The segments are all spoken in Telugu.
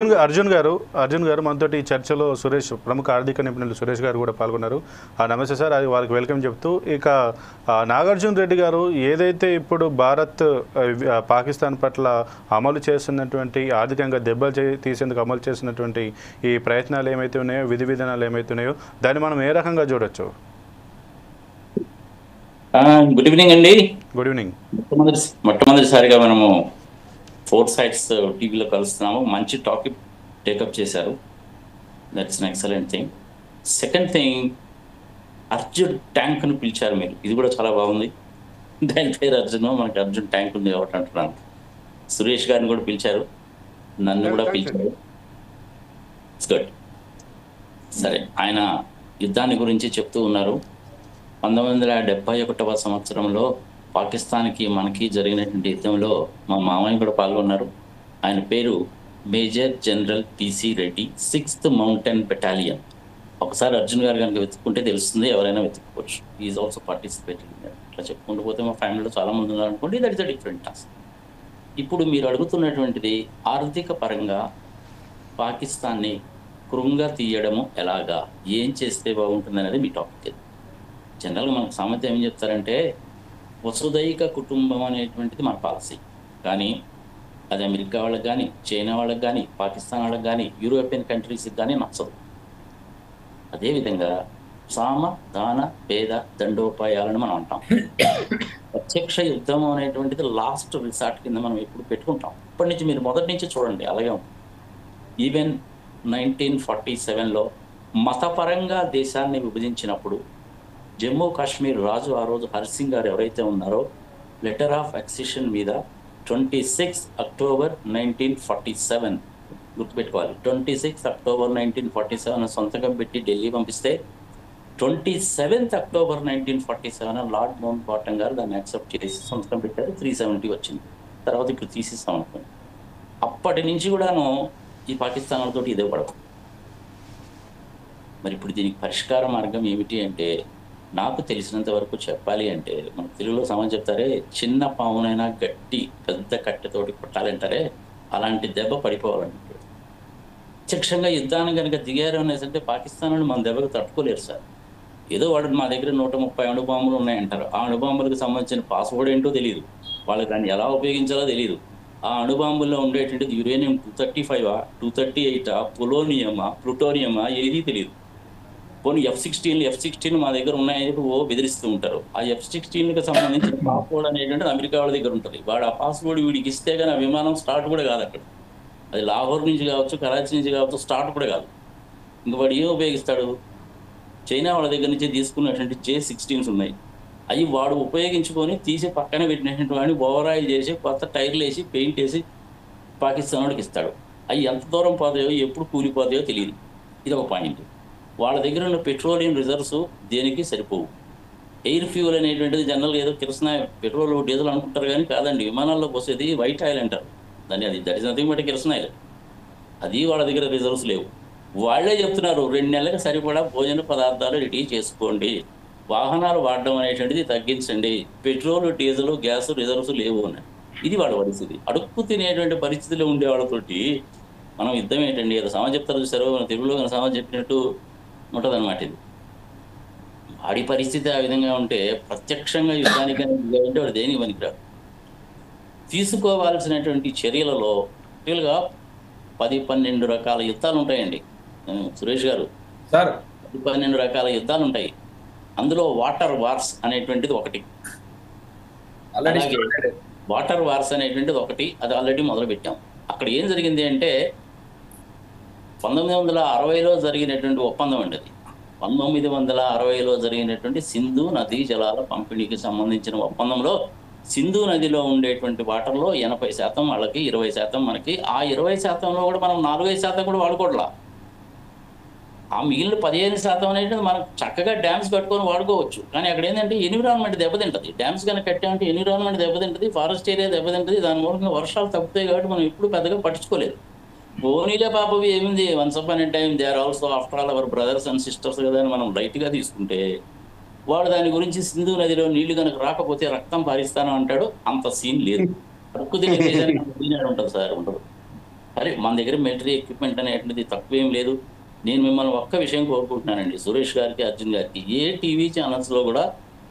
అర్జున్ గారు మనతోటి ఈ చర్చలో ప్రముఖ ఆర్థిక నిపుణులు సురేష్ గారు కూడా పాల్గొన్నారు. నమస్తే సార్, అది వారికి వెల్కమ్ చెప్తూ ఇక నాగార్జున రెడ్డి గారు ఏదైతే ఇప్పుడు భారత్ పాకిస్తాన్ పట్ల అమలు చేస్తున్నటువంటి ఆర్థికంగా దెబ్బలు తీసేందుకు అమలు చేస్తున్నటువంటి ఈ ప్రయత్నాలు ఏమైతే ఉన్నాయో, విధి విధానాలు ఏమైతే ఉన్నాయో, దాన్ని మనం ఏ రకంగా చూడొచ్చు? గుడ్ ఈవినింగ్ అండి. Good evening. మొట్టమొదటిసారిగా మనము 4 sides టీవీలో కలుస్తున్నాము. మంచి టాపిక్ టేకప్ చేశారు. That's an excellent thing. Second thing, Arjun tank అని పిలిచారు మీరు. ఇది కూడా చాలా బాగుంది. దాని పేరు అర్జున్, మనకి అర్జున్ ట్యాంక్ ఉంది కాబట్టి అంటున్నాను. సురేష్ గారిని కూడా పిలిచారు, నన్ను కూడా పిలిచారు. It's good. సరే, ఆయన యుద్ధాన్ని గురించి చెప్తూ ఉన్నారు. 1971వ సంవత్సరంలో పాకిస్తాన్కి మనకి జరిగినటువంటి యుద్ధంలో మా మామయ్య కూడా పాల్గొన్నారు. ఆయన పేరు major general PC Reddy, 6th mountain battalion. ఒకసారి అర్జున్ గారు కనుక వెతుక్కుంటే తెలుస్తుంది, ఎవరైనా వెతుక్కోవచ్చు. Is also participated. ఇట్లా చెప్పుకుంటూ పోతే మా ఫ్యామిలీలో చాలా మంది ఉన్నారు అనుకోండి. That is a different task. ఇప్పుడు మీరు అడుగుతున్నటువంటిది ఆర్థిక పరంగా పాకిస్తాన్ని కృంగా తీయడము ఎలాగా, ఏం చేస్తే బాగుంటుంది అనేది మీ టాపిక్. జనరల్గా మనకు సామెత ఏం చెప్తారంటే, వసుదైక కుటుంబం అనేటువంటిది మన పాలసీ. కానీ అది అమెరికా వాళ్ళకి కానీ, చైనా వాళ్ళకి కానీ, పాకిస్తాన్ వాళ్ళకి కానీ, యూరోపియన్ కంట్రీస్కి కానీ నచ్చదు. అదేవిధంగా సామ దాన భేద దండోపాయాలను మనం అంటాం. ప్రత్యక్ష యుద్ధం అనేటువంటిది లాస్ట్ రిసార్ట్ కింద మనం ఎప్పుడు పెట్టుకుంటాం. ఇప్పటి నుంచి మీరు మొదటి నుంచి చూడండి, అలాగే ఉంటుంది. ఈవెన్ 1947లో మతపరంగా దేశాన్ని విభజించినప్పుడు జమ్మూ కాశ్మీర్ రాజు ఆ రోజు హర్సింగ్ గారు ఎవరైతే ఉన్నారో, లెటర్ ఆఫ్ అక్సిషన్ మీద 26 అక్టోబర్ 1947 గుర్తుపెట్టుకోవాలి. 26 అక్టోబర్ 1947 సొంతకం పెట్టి ఢిల్లీ పంపిస్తే 27 అక్టోబర్ 1947 లార్డ్ మౌంట్ బాటన్ గారు దాన్ని యాక్సెప్ట్ చేసి సొంతకం పెట్టారు. 370 వచ్చింది. తర్వాత ఇప్పుడు తీసేస్తాం అనుకోండి. అప్పటి నుంచి కూడాను ఈ పాకిస్తాన్ వాళ్ళతో ఇదే పడదు. మరి ఇప్పుడు దీనికి పరిష్కార మార్గం ఏమిటి అంటే, నాకు తెలిసినంత వరకు చెప్పాలి అంటే, మన తెలుగులో సమాజం చెప్తారే, చిన్న పామునైనా గట్టి పెద్ద కట్టెతోటి కొట్టాలంటారే, అలాంటి దెబ్బ పడిపోవాలంటే ప్రత్యక్షంగా యుద్ధాన్ని కనుక దిగారు అనేసంటే పాకిస్తాన్ వాళ్ళు మన దెబ్బకు తట్టుకోలేరు సార్. ఏదో వాడు మా దగ్గర 130 అణుబాంబులు ఉన్నాయంటారు. ఆ అణుబాంబులకు సంబంధించిన పాస్వర్డ్ ఏంటో తెలియదు, వాళ్ళకి దాన్ని ఎలా ఉపయోగించాలో తెలియదు. ఆ అణుబాంబుల్లో ఉండేటువంటిది యురేనియం 235, 238, పొలోనియమా, ప్లూటోనియమా ఏదీ తెలియదు. పోనీ F-16 మా దగ్గర ఉన్నాయని బెదిరిస్తూ ఉంటారు. ఆ F-16కి సంబంధించిన పాస్వర్డ్ అనేటువంటిది అమెరికా వాళ్ళ దగ్గర ఉంటుంది. వాడు ఆ పాస్వర్డ్ వీడికి ఇస్తే కానీ ఆ విమానం స్టార్ట్ కూడా కాదు. అక్కడ అది లాహోర్ నుంచి కావచ్చు, కరాచీ నుంచి కావచ్చు, స్టార్ట్ కూడా కాదు. ఇంక వాడు ఏం ఉపయోగిస్తాడు? చైనా వాళ్ళ దగ్గర నుంచి తీసుకున్నటువంటి J-16s ఉన్నాయి. అవి వాడు ఉపయోగించుకొని తీసి పక్కన పెట్టినటువంటి వాడిని ఓవరాయిల్ చేసి కొత్త టైర్లు వేసి పెయింట్ వేసి పాకిస్తాన్ వాడికి ఇస్తాడు. అవి ఎంత దూరం పోతాయో, ఎప్పుడు కూలిపోతాయో తెలియదు. ఇది ఒక పాయింట్. వాళ్ళ దగ్గర ఉన్న పెట్రోలియం రిజర్వ్స్ దేనికి సరిపోవు. ఎయిర్ ఫ్యూల్ అనేటువంటిది జనరల్గా ఏదో కిరసనాయిల్, పెట్రోల్ డీజిల్ అనుకుంటారు కానీ కాదండి. విమానాల్లో పోసేది వైట్ ఆయిల్ అంటారు దాన్ని. అది దట్ ఇస్ నథింగ్ బట్ కిరసనాయిల్. అది వాళ్ళ దగ్గర రిజర్వ్స్ లేవు. వాళ్ళే చెప్తున్నారు 2 నెలలకు సరిపడా భోజన పదార్థాలు రెడీ చేసుకోండి, వాహనాలు వాడడం అనేటువంటిది తగ్గించండి, పెట్రోల్ డీజిల్ గ్యాస్ రిజర్వ్స్ లేవు అని. ఇది వాళ్ళ పరిస్థితి. అడుక్కు తినేటువంటి పరిస్థితిలో ఉండే వాళ్ళతోటి మనం యుద్ధం ఏంటండి? ఏదో సమాజం చెప్తారు చూసారు, మన తెలుగులో సమాజం చెప్పినట్టు ఉంటుంది అన్నమాట. ఇది వాడి పరిస్థితి ఆ విధంగా ఉంటే ప్రత్యక్షంగా యుద్ధానికి అంటే వాడు దేనికి పనికిరాడు. తీసుకోవాల్సినటువంటి చర్యలలో రియల్గా 10-12 రకాల యుద్ధాలు ఉంటాయండి సురేష్ గారు. సార్ 10-12 రకాల యుద్ధాలు ఉంటాయి. అందులో వాటర్ వార్స్ అనేటువంటిది ఒకటి. అలాగే వాటర్ వార్స్ అనేటువంటిది ఒకటి, అది ఆల్రెడీ మొదలు పెట్టాం. అక్కడ ఏం జరిగింది అంటే 1960లో జరిగినటువంటి ఒప్పందం అండి. అది 1960లో జరిగినటువంటి సింధు నదీ జలాల పంపిణీకి సంబంధించిన ఒప్పందంలో సింధు నదిలో ఉండేటువంటి వాటర్లో 80% వాళ్ళకి, 20% మనకి. ఆ 20%లో కూడా మనం 4-5% కూడా వాడుకోవట్లా. ఆ మిగిలిన 15% అనేటువంటి మనం చక్కగా డ్యామ్స్ కట్టుకొని వాడుకోవచ్చు. కానీ అక్కడ ఏంటంటే ఎన్విరాన్మెంట్ దెబ్బతింటుంది. డ్యామ్స్ కనుక కట్టామంటే ఎన్విరాన్మెంట్ దెబ్బతింటుంది, ఫారెస్ట్ ఏరియా దెబ్బతింటుంది. దాని మూలంగా వర్షాలు తగ్గుతాయి కాబట్టి మనం ఎప్పుడు పెద్దగా పట్టించుకోలేదు. పోనీలే పాపవి ఏముంది, once upon a time they are also after all our brothers and sisters కదా అని మనం లైట్గా తీసుకుంటే, వాడు దాని గురించి సింధు నదిలో నీళ్లు కనుక రాకపోతే రక్తం పారిస్తాను అంటాడు. అంత సీన్ లేదు. అడుక్కు తినే ఉంటుంది సార్, ఉండదు. అరే మన దగ్గర మిలిటరీ ఎక్విప్మెంట్ అనేటువంటిది తక్కువేం లేదు. నేను మిమ్మల్ని ఒక్క విషయం కోరుకుంటున్నానండి, సురేష్ గారికి, అర్జున్ గారికి, ఏ టీవీ ఛానల్స్లో కూడా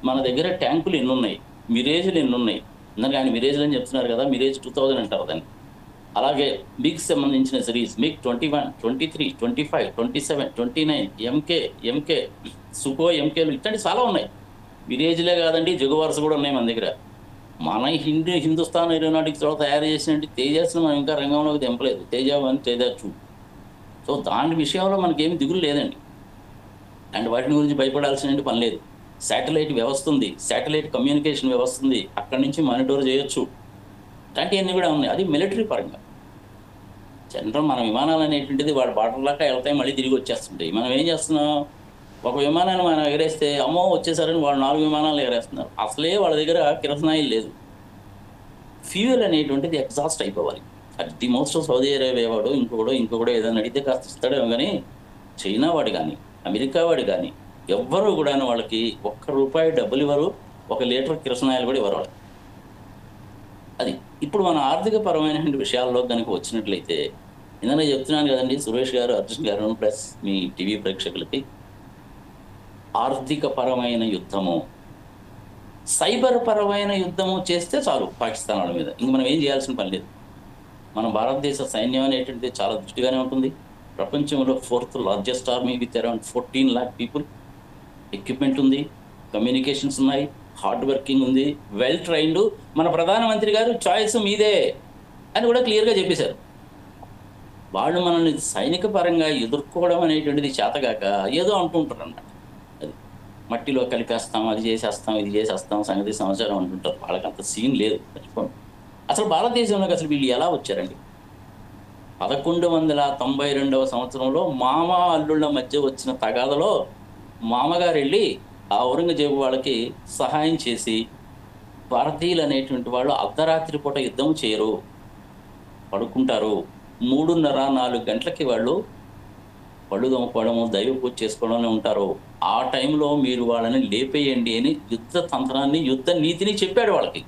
మన దగ్గర ట్యాంకులు ఎన్ని ఉన్నాయి, మిరేజ్లు ఎన్ని ఉన్నాయి, ఇందాక ఆయన మిరేజ్లు అని చెప్తున్నారు కదా, మిరేజ్ 2000 అంటారు దాన్ని. అలాగే మిగ్ సంబంధించిన సిరీస్ మిగ్ 21, 23, 25, 27, 29, ఎంకే సుకో ఎంకేలు ఇట్లాంటి చాలా ఉన్నాయి. మిరేజ్లే కాదండి, జగువార్స్ కూడా ఉన్నాయి మన దగ్గర. మన హిందుస్థాన్ ఏరోనాటిక్స్ లో తయారు చేసినట్టు తేజస్ను మనం ఇంకా రంగంలోకి దింపలేదు. తేజ 1, తేజ 2. సో దాని విషయంలో మనకేమి దిగులు లేదండి, అండ్ వాటిని గురించి భయపడాల్సిన పని లేదు. శాటిలైట్ వ్యవస్థ ఉంది, శాటిలైట్ కమ్యూనికేషన్ వ్యవస్థ ఉంది, అక్కడి నుంచి మానిటర్ చేయొచ్చు. ఇలాంటివన్నీ కూడా ఉన్నాయి. అది మిలిటరీ పరంగా. జనరల్ మన విమానాలు అనేటువంటిది వాడు బార్డర్ లాగా వెళ్తాయి, మళ్ళీ తిరిగి వచ్చేస్తుంటాయి. మనం ఏం చేస్తున్నాం, ఒక విమానాన్ని మనం ఎగరేస్తే అమ్మో వచ్చేసారని వాళ్ళు 4 విమానాలు ఎగరేస్తున్నారు. అసలే వాళ్ళ దగ్గర కిరసనాయిల్ లేదు. ఫ్యూయల్ అనేటువంటిది ఎగ్జాస్ట్ అయిపోవాలి. At the most Saudi Arabia వాడు ఇంకొకడో ఏదైనా అడిగితే కాస్త ఇస్తాడేమో, కానీ చైనా వాడు కానీ అమెరికా వాడు కానీ ఎవ్వరూ కూడా వాళ్ళకి ₹1 డబ్బులు ఇవ్వరు, 1 లీటర్ కిరసనాయిల్ కూడా ఇవ్వరు. అది ఇప్పుడు మన ఆర్థిక పరమైనటువంటి విషయాల్లో కనుక వచ్చినట్లయితే, ఇందాక చెప్తున్నాను కదండి సురేష్ గారు, అర్జున్ గారు, ప్లస్ మీ టీవీ ప్రేక్షకులకి, ఆర్థిక పరమైన యుద్ధము, సైబర్ పరమైన యుద్ధము చేస్తే చాలు పాకిస్తాన్ వాళ్ళ మీద. ఇంక మనం ఏం చేయాల్సిన పని లేదు. మన భారతదేశ సైన్యం అనేటువంటిది చాలా దృష్టిగానే ఉంటుంది. ప్రపంచంలో 4th largest army with around 14 lakh people. Equipment ఉంది, కమ్యూనికేషన్స్ ఉన్నాయి, హార్డ్ వర్కింగ్ ఉంది, వెల్ ట్రైన్డ్. మన ప్రధానమంత్రి గారు చాయిస్ మీదే అని కూడా క్లియర్గా చెప్పేశారు. వాళ్ళు మనల్ని సైనిక పరంగా ఎదుర్కోవడం అనేటువంటిది చేతగాక ఏదో అంటుంటారు అన్నమాట. అది మట్టిలో కలిపేస్తాం, అది చేసేస్తాం, ఇది చేసేస్తాం, సంగతి సమాచారం అంటుంటారు. వాళ్ళకి అంత సీన్ లేదు, మర్చిపోండి. అసలు భారతదేశంలోకి అసలు వీళ్ళు ఎలా వచ్చారండి? 1192వ సంవత్సరంలో మామ అల్లుళ్ళ మధ్య వచ్చిన తగాదలో మామగారు వెళ్ళి ఆ ఔరంగజేబు వాళ్ళకి సహాయం చేసి, భారతీయులు అనేటువంటి వాళ్ళు అర్ధరాత్రి పూట యుద్ధం చేయరు, పడుకుంటారు. 3:30-4 గంటలకి వాళ్ళు పళ్ళు దొమ్మకోవడము, దైవ పూజ చేసుకోవడంలో ఉంటారు. ఆ టైంలో మీరు వాళ్ళని లేపేయండి అని యుద్ధ తంత్రాన్ని, యుద్ధ నీతిని చెప్పాడు వాళ్ళకి.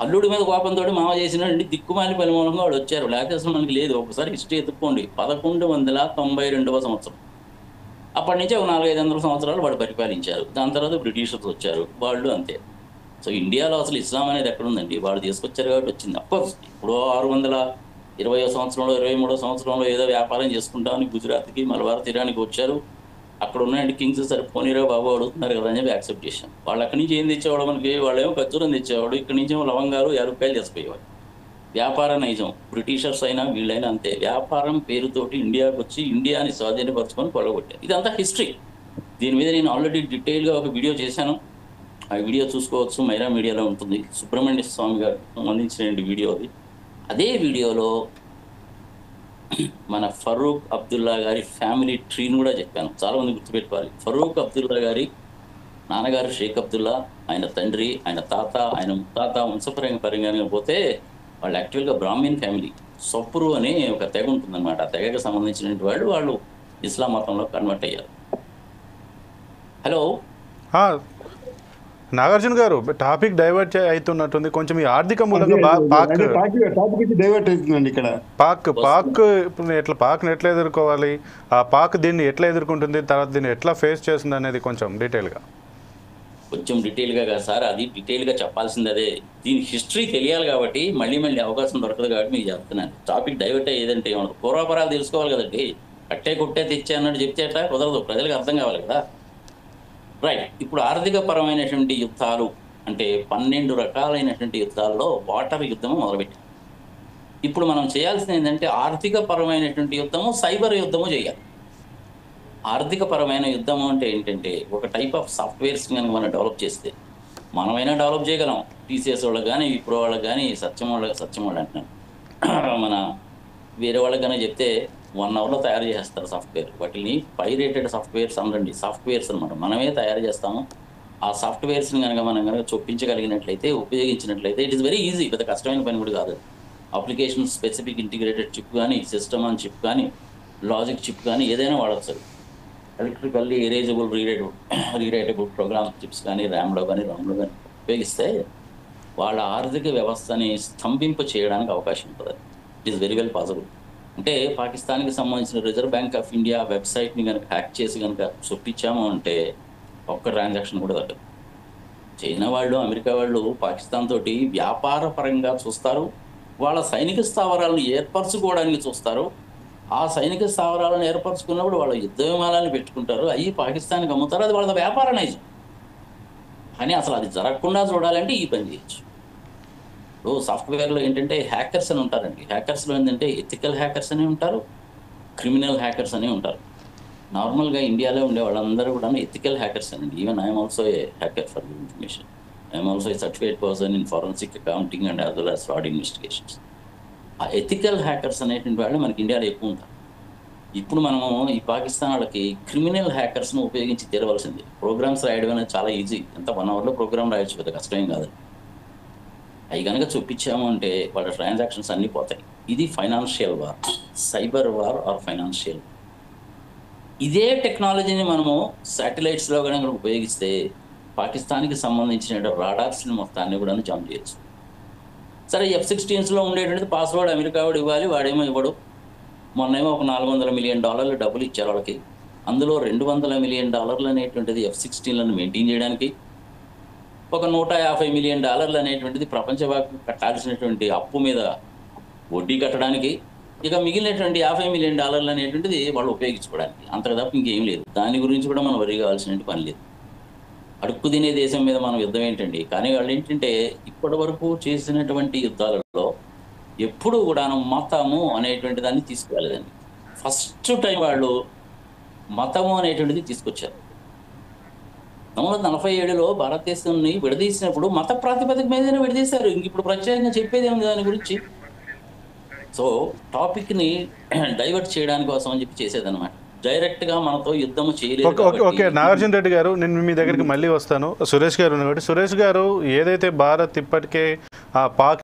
అల్లుడి మీద కోపంతో మామ చేసినటువంటి దిక్కుమాలి పని మూలంగా వాళ్ళు వచ్చారు. లేకపోతే అసలు మనకి లేదు. ఒకసారి హిస్టరీ ఎత్తుక్కోండి. 1192వ సంవత్సరం. అప్పటి నుంచి ఒక 400-500 సంవత్సరాలు వాడు పరిపాలించారు. దాని తర్వాత బ్రిటిషర్స్ వచ్చారు, వాళ్ళు అంతే. సో ఇండియాలో అసలు ఇస్లాం అనేది ఎక్కడుందండి? వాళ్ళు తీసుకొచ్చారు కాబట్టి వచ్చింది. అఫ్కోర్స్ ఇప్పుడు 620వ సంవత్సరంలో, 23వ సంవత్సరంలో ఏదో వ్యాపారం చేసుకుంటామని గుజరాత్కి, మలబార్ తీరానికి వచ్చారు. అక్కడ ఉన్నాయండి కింగ్స్, సరే పోనీరా బాబు అడుగుతున్నారు కదా అని చెప్పి యాక్సెప్ట్ చేశాం. వాళ్ళు అక్కడి నుంచి ఏం తెచ్చేవాడు మనకి? వాళ్ళేమో ఖర్జూరం తెచ్చేవాడు, ఇక్కడి నుంచి ఏమో లవంగాలు, 50 రూపాయలు చేసిపోయేవాడు. వ్యాపార నైజం. బ్రిటిషర్స్ అయినా వీళ్ళైనా అంతే. వ్యాపారం పేరుతోటి ఇండియాకి వచ్చి ఇండియాని స్వాధీనపరచుకొని కొలగొట్టారు. ఇదంతా హిస్టరీ. దీని మీద నేను ఆల్రెడీ డీటెయిల్గా ఒక వీడియో చేశాను. ఆ వీడియో చూసుకోవచ్చు, మైరా మీడియాలో ఉంటుంది. సుబ్రహ్మణ్య స్వామి గారు సంబంధించిన వీడియో అది. అదే వీడియోలో మన ఫరూక్ అబ్దుల్లా గారి ఫ్యామిలీ ట్రీని కూడా చెప్పాను. చాలామంది గుర్తుపెట్టుకోవాలి. ఫరూక్ అబ్దుల్లా గారి నాన్నగారు షేక్ అబ్దుల్లా, ఆయన తండ్రి, ఆయన తాత, ఆయన ముత్తాత వంశపరంగా పోతే వాళ్ళు యాక్చువల్గా బ్రాహ్మణ్ ఫ్యామిలీ. సొప్పురు అనే ఒక తెగ ఉంటుందన్నమాట. ఆ తెగకు సంబంధించినటువంటి వాళ్ళు ఇస్లాం మతంలో కన్వర్ట్ అయ్యారు. హలో నాగార్జున గారు, టాపిక్ డైవర్ట్ అవుతున్నట్టుంది కొంచెం. ఈ ఆర్థిక మూలంగా పాక్ డైవర్ట్ అవుతుందండి ఇక్కడ. పాక్ ఇప్పుడు ఎట్లా పాక్ని ఎట్లా ఎదుర్కోవాలి, ఆ పాక్ దీన్ని ఎట్లా ఎదుర్కొంటుంది, తర్వాత దీన్ని ఎట్లా ఫేస్ చేస్తుంది అనేది కొంచెం డీటెయిల్గా. కొంచెం డీటెయిల్గా కాదు సార్, అది డీటెయిల్గా చెప్పాల్సింది అదే. దీని హిస్టరీ తెలియాలి కాబట్టి మళ్ళీ అవకాశం దొరకదు కాబట్టి మీకు చెప్తున్నాను. టాపిక్ డైవర్ట్ అయ్యేదంటే ఏమన్నా పూర్వాపరాలు తెలుసుకోవాలి కదండి. కట్టే కొట్టే తెచ్చే అన్నట్టు చెప్తే అట్లా కుదరదు, ప్రజలకు అర్థం కావాలి కదా. రైట్. ఇప్పుడు ఆర్థిక పరమైనటువంటి యుద్ధాలు అంటే 12 రకాలైనటువంటి యుద్ధాల్లో వాటర్ యుద్ధము మొదలుపెట్టాం. ఇప్పుడు మనం చేయాల్సింది ఏంటంటే ఆర్థిక పరమైనటువంటి యుద్ధము, సైబర్ యుద్ధము చేయాలి. ఆర్థిక పరమైన యుద్ధము అంటే ఏంటంటే ఒక టైప్ ఆఫ్ సాఫ్ట్వేర్స్ కనుక మనం డెవలప్ చేస్తే, మనమైనా డెవలప్ చేయగలం. టీసీఎస్ వాళ్ళకి కానీ, విప్రో వాళ్ళకి కానీ, సత్యం వాళ్ళు అంటున్నాను, మన వేరే వాళ్ళకి కానీ చెప్తే 1 అవర్లో తయారు చేస్తారు సాఫ్ట్వేర్. వాటిని పైరేటెడ్ సాఫ్ట్వేర్స్ అనరండి, సాఫ్ట్వేర్స్ అనమాట. మనమే తయారు చేస్తాము. ఆ సాఫ్ట్వేర్స్ని మనం కనుక చొప్పించగలిగినట్లయితే, ఉపయోగించినట్లయితే ఇట్ ఈస్ వెరీ ఈజీ. పెద్ద కష్టమైన పని కూడా కాదు. అప్లికేషన్ స్పెసిఫిక్ ఇంటిగ్రేటెడ్ చిప్ కానీ, సిస్టమ్ ఆన్ చిప్ కానీ, లాజిక్ చిప్ కానీ ఏదైనా వాడచ్చు. Electrically erasable rewritable program chips కానీ, ర్యామ్లో కానీ, రామ్లో కానీ ఉపయోగిస్తే వాళ్ళ ఆర్థిక వ్యవస్థని స్తంభింప చేయడానికి అవకాశం ఉంటుంది. It is very well possible. అంటే పాకిస్తాన్కి సంబంధించిన రిజర్వ్ బ్యాంక్ ఆఫ్ ఇండియా వెబ్సైట్ని కనుక హ్యాక్ చేసి కనుక చొప్పించాము అంటే ఒక్క ట్రాన్సాక్షన్ కూడా దొరకదు. చైనా వాళ్ళు, అమెరికా వాళ్ళు పాకిస్తాన్ తోటి వ్యాపార పరంగా చూస్తారు, వాళ్ళ సైనిక స్థావరాలను ఏర్పరచుకోవడానికి చూస్తారు. ఆ సైనిక స్థావరాలను ఏర్పరచుకున్నప్పుడు వాళ్ళ యుద్ధ విమానాలను పెట్టుకుంటారు, అవి పాకిస్తాన్కి అమ్ముతారు, అది వాళ్ళ వ్యాపార నైజం. కానీ అసలు అది జరగకుండా చూడాలంటే ఈ పని చేయొచ్చు. ఇప్పుడు సాఫ్ట్వేర్లో ఏంటంటే హ్యాకర్స్ అని ఉంటారండి. హ్యాకర్స్లో ఏంటంటే ఎథికల్ హ్యాకర్స్ అని ఉంటారు, క్రిమినల్ హ్యాకర్స్ అని ఉంటారు. నార్మల్గా ఇండియాలో ఉండే వాళ్ళందరూ కూడా ఎథికల్ హ్యాకర్స్ అండి. Even I'm also a hacker for your information. I'm also a certified person in forensic accounting and as well as fraud investigations. ఆ ఎథికల్ హ్యాకర్స్ అనేటువంటి వాళ్ళు మనకి ఇండియాలో ఎక్కువ ఉంటారు. ఇప్పుడు మనము ఈ పాకిస్తాన్ వాళ్ళకి క్రిమినల్ హ్యాకర్స్ను ఉపయోగించి తీరవలసింది. ప్రోగ్రామ్స్ రాయడం అనేది చాలా ఈజీ, ఎంత 1 అవర్లో ప్రోగ్రామ్ రాయొచ్చు, పెద్ద కష్టమేం కాదు. అవి కనుక చూపించాము అంటే వాళ్ళ ట్రాన్సాక్షన్స్ అన్నీ పోతాయి. ఇది financial war, cyber war or financial. ఇదే టెక్నాలజీని మనము శాటిలైట్స్లో కనుక ఉపయోగిస్తే పాకిస్తాన్కి సంబంధించిన రాడార్స్ని మొత్తాన్ని కూడా జామ్ చేయొచ్చు. సరే, F-16స్లో ఉండేటువంటిది పాస్వర్డ్ అమెరికా వాడు ఇవ్వాలి, వాడేమో ఇవ్వడు. మొన్నేమో ఒక $400 మిలియన్ డబ్బులు ఇచ్చారు వాళ్ళకి. అందులో $200 మిలియన్ అనేటువంటిది F-16లను మెయింటైన్ చేయడానికి, ఒక $150 మిలియన్ అనేటువంటిది ప్రపంచవ్యాప్తంగా కట్టాల్సినటువంటి అప్పు మీద వడ్డీ కట్టడానికి, ఇక మిగిలినటువంటి $50 మిలియన్ అనేటువంటిది వాళ్ళు ఉపయోగించుకోవడానికి. అంతకు తప్ప ఇంకేం లేదు. దాని గురించి కూడా మనం వరి కావాల్సిన పని లేదు. అడుక్కు తినే దేశం మీద మనం యుద్ధం ఏంటండి. కానీ వాళ్ళు ఏంటంటే ఇప్పటి వరకు చేసినటువంటి యుద్ధాలలో ఎప్పుడూ కూడా మతము అనేటువంటి దాన్ని తీసుకురాలేదండి. ఫస్ట్ టైం వాళ్ళు మతము అనేటువంటిది తీసుకొచ్చారు. 1947లో భారతదేశాన్ని విడదీసినప్పుడు మత ప్రాతిపదిక మీదనే విడదీశారు. ఇంక ఇప్పుడు ప్రత్యేకంగా చెప్పేది ఏముంది దాని గురించి. సో టాపిక్ని డైవర్ట్ చేయడానికి కోసం అని చెప్పి చేసేదన్నమాట. డైరెక్ట్గా మనతో యుద్ధము చేయలేదు. ఓకే, నాగార్జున రెడ్డి గారు, నేను మీ దగ్గరికి మళ్ళీ వస్తాను. సురేష్ గారు ఉన్నటువంటి సురేష్ గారు, ఏదైతే భారత్ ఇప్పటికే పాక్